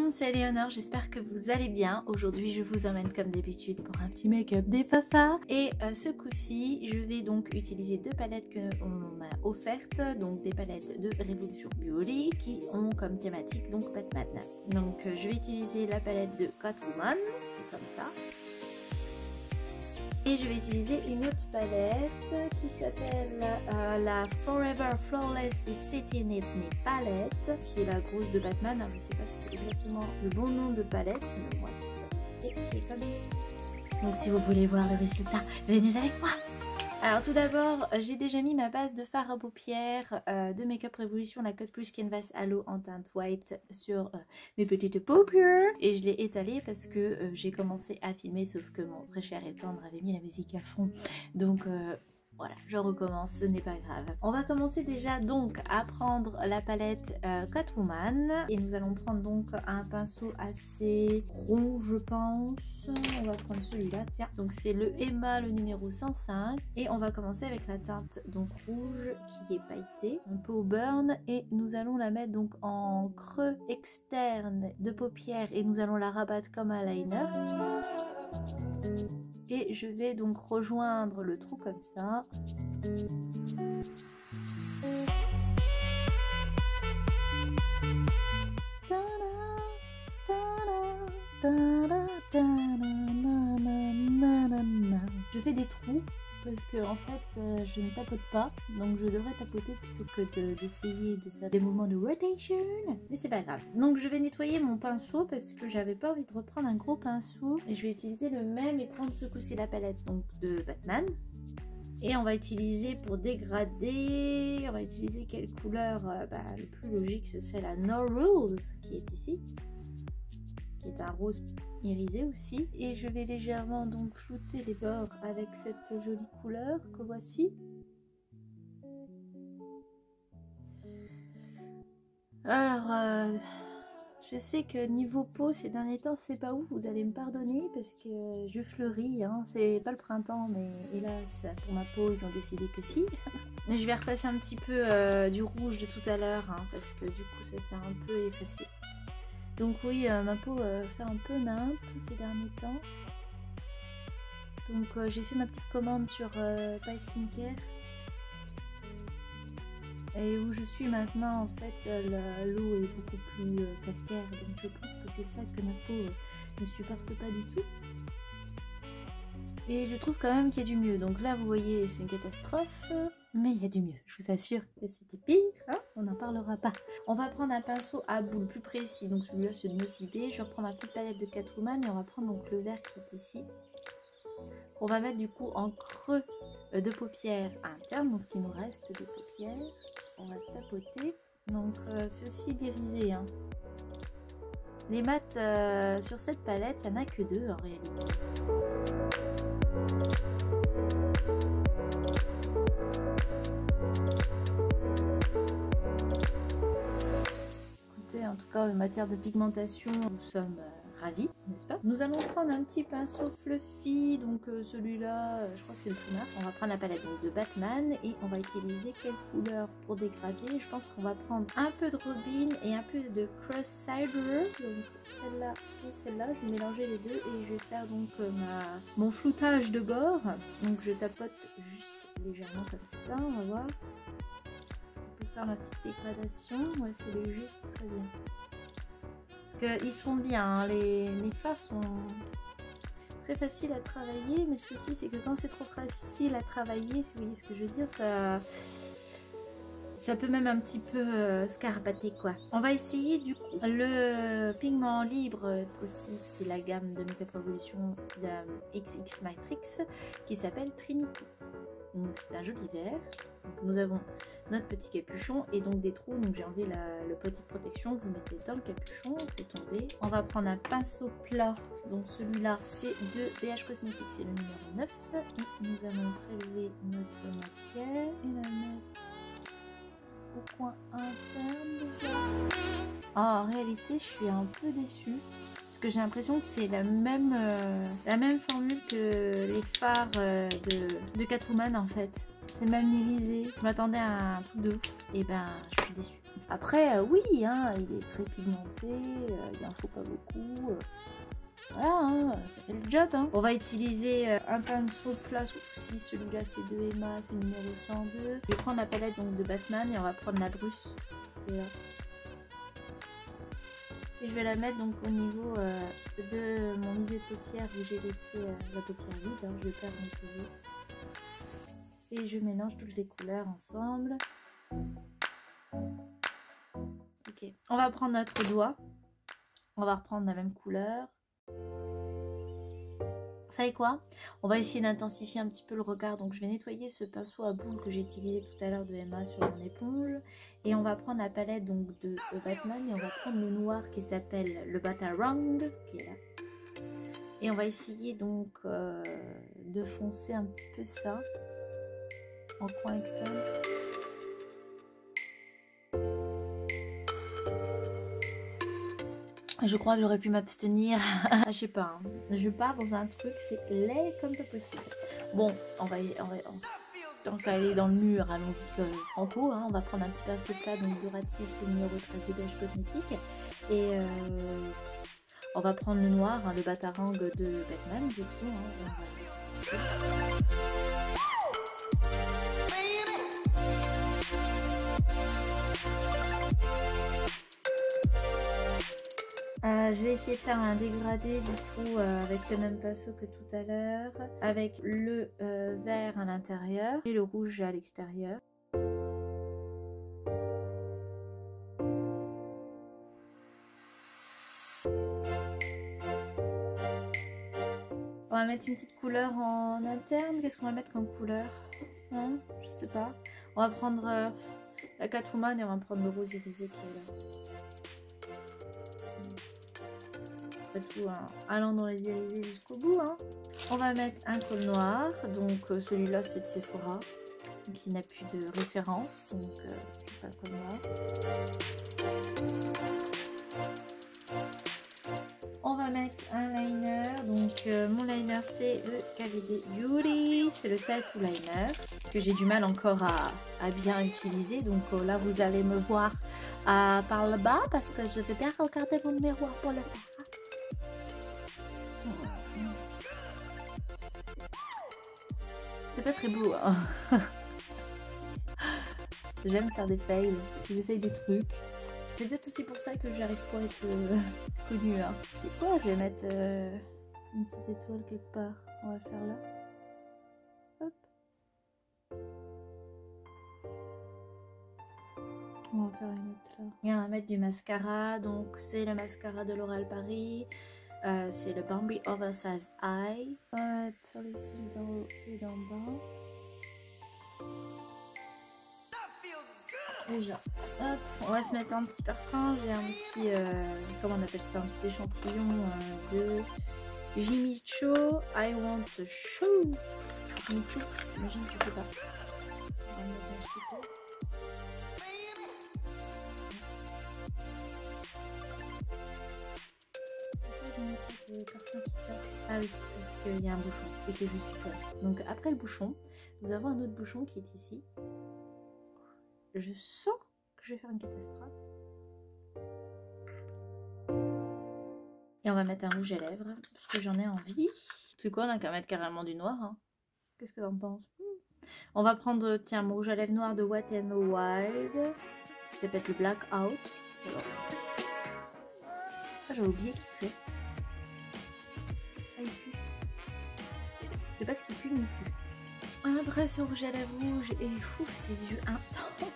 monde, c'est Léonore, j'espère que vous allez bien. Aujourd'hui je vous emmène comme d'habitude pour un petit make-up des Fafa. Et ce coup-ci je vais donc utiliser deux palettes qu'on m'a offertes, donc des palettes de Révolution Beauty qui ont comme thématique donc Batman. Donc je vais utiliser la palette de Catwoman, comme ça. Et je vais utiliser une autre palette qui s'appelle la Forever Flawless City Needs Me palette, qui est la grosse de Batman. Alors, je sais pas si c'est exactement le bon nom de palette, mais moi c'est comme ça. Donc si vous voulez voir le résultat, venez avec moi. Alors tout d'abord, j'ai déjà mis ma base de fard à paupières de Makeup Revolution, la Cut Crease Canvas Halo en teinte white sur mes petites paupières. Et je l'ai étalée parce que j'ai commencé à filmer, sauf que mon très cher et tendre avait mis la musique à fond. Donc voilà, je recommence, ce n'est pas grave. On va commencer déjà donc à prendre la palette Catwoman. Et nous allons prendre donc un pinceau assez rond, je pense. On va prendre celui-là, tiens. Donc c'est le Emma, le numéro 105. Et on va commencer avec la teinte donc rouge qui est pailletée, un peu au burn. Et nous allons la mettre donc en creux externe de paupière. Et nous allons la rabattre comme un liner. Et je vais donc rejoindre le trou comme ça. Je fais des trous parce que en fait je ne tapote pas, donc je devrais tapoter plutôt que d'essayer de faire des mouvements de rotation, mais c'est pas grave. Donc je vais nettoyer mon pinceau parce que j'avais pas envie de reprendre un gros pinceau et je vais utiliser le même et prendre ce coup-ci la palette donc de Batman. Et on va utiliser pour dégrader, on va utiliser quelle couleur le plus logique, c'est la No Rules qui est ici, qui est un rose irisé aussi. Et je vais légèrement donc flouter les bords avec cette jolie couleur que voici. Alors je sais que niveau peau ces derniers temps c'est pas ouf, vous allez me pardonner parce que je fleuris, hein. C'est pas le printemps mais hélas pour ma peau ils ont décidé que si. Je vais repasser un petit peu du rouge de tout à l'heure, hein, parce que du coup ça s'est un peu effacé. Donc oui, ma peau fait un peu nimpe ces derniers temps. Donc j'ai fait ma petite commande sur Paille Skincare. Et où je suis maintenant, en fait, l'eau est beaucoup plus calcaire. Donc je pense que c'est ça que ma peau ne supporte pas du tout. Et je trouve quand même qu'il y a du mieux. Donc là, vous voyez, c'est une catastrophe. Mais il y a du mieux. Je vous assure que c'était pire. Hein, on n'en parlera pas. On va prendre un pinceau à boule plus précis. Donc celui-là, c'est de Nocibé. Je reprends ma petite palette de Catwoman. Et on va prendre donc le vert qui est ici. On va mettre du coup en creux de paupières interne. Donc ce qui nous reste de paupières. On va tapoter. Donc c'est aussi d'irisé. Hein. Les mats sur cette palette, il n'y en a que deux en réalité. Écoutez, en tout cas en matière de pigmentation, nous sommes ravis, n'est-ce pas? Nous allons prendre un petit pinceau fluffy, donc celui-là, je crois que c'est le primaire. On va prendre la palette donc, de Batman et on va utiliser quelle couleur pour dégrader. Je pense qu'on va prendre un peu de Robin et un peu de Cross Cider. Donc celle-là et celle-là, je vais mélanger les deux et je vais faire donc mon floutage de bord. Donc je tapote juste légèrement comme ça, on va voir. On peut faire ma petite dégradation, ouais c'est léger, c'est très bien. Parce qu'ils sont bien, hein. Les fards sont très faciles à travailler, mais le souci c'est que quand c'est trop facile à travailler, si vous voyez ce que je veux dire, ça peut même un petit peu scarbater quoi. On va essayer du coup le pigment libre aussi, c'est la gamme de Makeup Revolution de XX Matrix qui s'appelle Trinity. Donc c'est un joli vert. Donc, nous avons notre petit capuchon et donc des trous. Donc j'ai enlevé le petite protection. Vous mettez dans le capuchon, vous faites tomber. On va prendre un pinceau plat. Donc celui-là c'est de BH Cosmetics, c'est le numéro 9. Et nous allons prélever notre matière et la mettre au coin interne déjà. Oh, en réalité je suis un peu déçue. Parce que j'ai l'impression que c'est la même formule que les fards de Catwoman en fait. C'est le même irisé. Je m'attendais à un truc de ouf. Et ben, je suis déçue. Après, oui, hein, il est très pigmenté, il n'en faut pas beaucoup. Voilà, hein, ça fait le job. Hein. On va utiliser un pinceau plat aussi. Celui-là, c'est de Emma, c'est le numéro 102. Je vais prendre la palette donc, de Batman et on va prendre la Bruce. Voilà. Et je vais la mettre donc au niveau de mon milieu de paupière où j'ai laissé la paupière vide. Hein, je vais perdre un peu. Et je mélange toutes les couleurs ensemble. Ok, on va prendre notre doigt. On va reprendre la même couleur. Vous savez quoi? On va essayer d'intensifier un petit peu le regard. Donc je vais nettoyer ce pinceau à boule que j'ai utilisé tout à l'heure de Emma sur mon éponge. Et on va prendre la palette donc de Batman et on va prendre le noir qui s'appelle le Batarang, qui est là. Et on va essayer donc de foncer un petit peu ça en coin externe. Je crois que j'aurais pu m'abstenir. Je sais pas. Hein. Je pars dans un truc, c'est laid comme pas possible. Bon, tant qu'à aller dans le mur, allons-y franco. Hein. On va prendre un petit pinceau plat, donc de Ratsif, le numéro 13 de beige cosmétique. Et on va prendre le noir, hein, le Batarang de Batman, du coup. Hein. Je vais essayer de faire un dégradé du coup avec le même pinceau que tout à l'heure, avec le vert à l'intérieur et le rouge à l'extérieur. On va mettre une petite couleur en interne. Qu'est-ce qu'on va mettre comme couleur, hein? Je sais pas. On va prendre la Catwoman et on va prendre le rose irisé qui est là. Tout hein, allant dans les irisés jusqu'au bout. Hein. On va mettre un col noir, donc celui-là c'est de Sephora, qui n'a plus de référence, donc c'est pas le col noir. On va mettre un liner, donc mon liner c'est le KVD Beauty, c'est le Tattoo Liner, que j'ai du mal encore à bien utiliser, donc là vous allez me voir par le bas, parce que je vais bien regarder mon miroir pour le faire. C'est pas très beau, hein. J'aime faire des fails, j'essaye des trucs. C'est peut-être aussi pour ça que j'arrive pas à être connue là. C'est quoi? Je vais mettre une petite étoile quelque part. On va le faire là. Hop. On va faire une autre là. Et on va mettre du mascara. Donc c'est le mascara de L'Oréal Paris. C'est le Bambi Oversize Eye. On va mettre sur les cils d'en haut et d'en bas. Déjà, hop, on va se mettre un petit parfum. J'ai un petit, comment on appelle ça, un petit échantillon de Jimmy Choo. I want a show. Jimmy Choo, j'imagine que je sais pas. On va mettre un petit peu. Le parfum qui sort. Ah oui, parce qu'il y a un bouchon et que je suis pas. Donc après le bouchon, nous avons un autre bouchon qui est ici. Je sens que je vais faire une catastrophe. Et on va mettre un rouge à lèvres parce que j'en ai envie. C'est quoi, on a qu'à mettre carrément du noir. Hein. Qu'est-ce que t'en penses? On va prendre, tiens, mon rouge à lèvres noir de Wet n Wild qui s'appelle le Blackout. Alors... Ah, j'avais oublié qu'il puait. Ah, il pue. Je sais pas ce qu'il pue, mais il pue. Après ce rouge à lèvres rouge et fou, ses yeux intenses.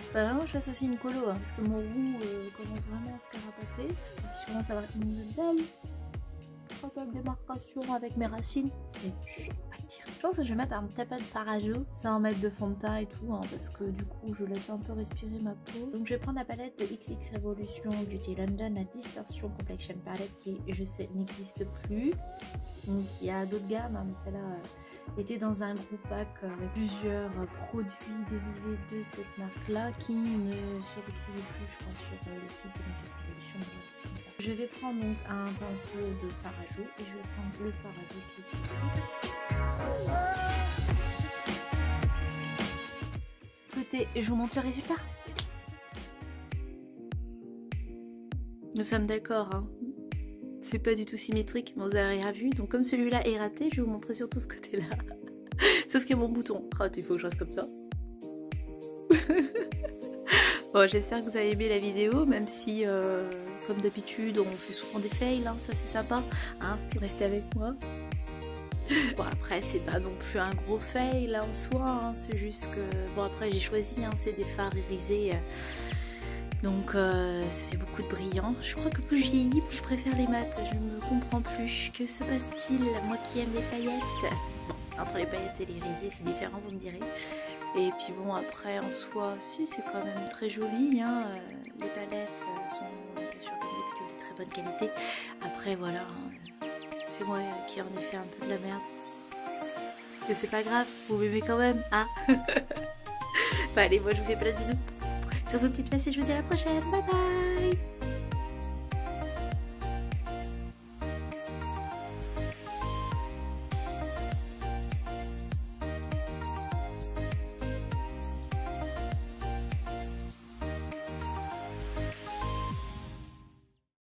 Faut vraiment que je fasse aussi une colo hein, parce que mon roux commence vraiment à se carapater. Et puis je commence à avoir une belle démarcation avec mes racines. Et je vais pas le dire. Je pense que je vais mettre un petit peu de Farajo sans mettre de fond de teint et tout hein, parce que du coup je laisse un peu respirer ma peau. Donc je vais prendre la palette de XX Revolution Beauty London, la Distortion Complexion Palette qui je sais n'existe plus. Donc il y a d'autres gammes hein, mais celle-là était dans un groupe pack avec plusieurs produits dérivés de cette marque là qui ne se retrouvent plus je pense sur le site de Make Up Revolution. Comme ça. Je vais prendre donc un pinceau de Farajo et je vais prendre le Farajo qui est ici. Côté écoutez, je vous montre le résultat. Nous sommes d'accord, hein. C'est pas du tout symétrique, mais vous avez rien vu. Donc comme celui-là est raté, je vais vous montrer surtout ce côté-là. Sauf qu'il y a mon bouton. Raté, il faut que je reste comme ça. Bon, j'espère que vous avez aimé la vidéo, même si, comme d'habitude, on fait souvent des fails, hein, ça c'est sympa. Hein, restez avec moi. Bon, après, c'est pas non plus un gros fail là, en soi, hein, c'est juste que... Bon, après, j'ai choisi, hein, c'est des fards irisés. Donc ça fait beaucoup de brillant. Je crois que plus je vieillis, plus je préfère les maths. Je ne me comprends plus. Que se passe-t-il, moi qui aime les paillettes? Bon, entre les paillettes et les irisés, c'est différent, vous me direz. Et puis bon, après, en soi, si, c'est quand même très joli. Hein. Les palettes sont, bien sûr, comme d'habitude, de très bonne qualité. Après, voilà, hein, c'est moi qui en ai fait un peu de la merde. Mais c'est pas grave, vous m'aimez quand même, hein. Bah allez, moi je vous fais plein de bisous sur vos petites fesses et je vous dis à la prochaine. Bye bye.